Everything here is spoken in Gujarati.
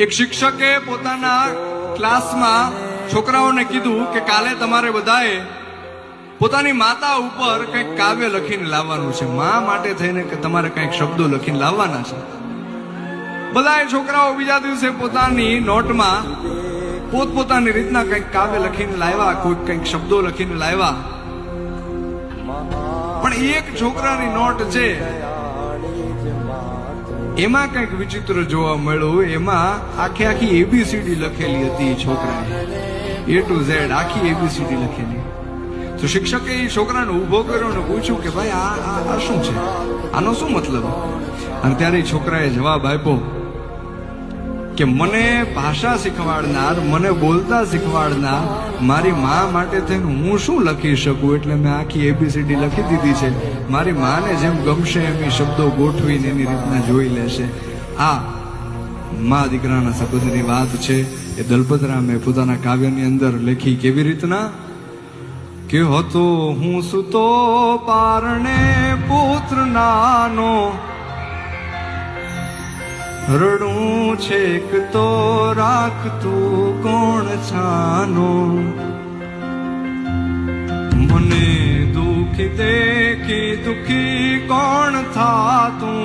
એક શિક્ષકે પોતાના ક્લાસમાં છોકરાઓને કીધું કે કાલે તમારે બધાએ પોતાની માતા ઉપર કંઈક કાવ્ય લખીને લાવવાનું છે, મા માટે થઈને કે તમારે કંઈક શબ્દો લખીને લાવવાના છે. બધાએ છોકરાઓ બીજા દિવસે પોતાની નોટમાં પોતપોતાની રીતના કંઈક કાવ્ય લખીને લાવ્યા, કોઈ કંઈક શબ્દો લખીને લાવ્યા. પણ એક છોકરાની નોટ છે એમાં કંઈક વિચિત્ર જોવા મળ્યું. એમાં આખી એબીસીડી લખેલી હતી. છોકરાએ A to Z આખી એબીસીડી લખેલી. તો શિક્ષકે એ છોકરાને ઉભો કર્યો અને પૂછ્યું કે ભાઈ આ શું છે, આનો શું મતલબ? અને ત્યારે એ છોકરાએ જવાબ આપ્યો કે મને ભાષા શીખવાડનાર, મને બોલતા શીખવાડનાર મારી મા માટે થઈને હું શું લખી શકું, એટલે મેં આખી એબીસીડી લખી દીધી છે. મારી માને જેમ ગમશે એમ એ શબ્દો ગોઠવીને એની રીતના જોઈ લેશે. આ મા દીકરાના સંબંધની વાત છે. એ દલપતરામે પોતાના કાવ્યની અંદર લખી. કેવી રીતના કે હતો હું સુતો પારણે પુત્ર નાનો, રડું છેક તો રાખતું કોણ છાનો, મને દુખી દેખી દુખી કોણ થાતું,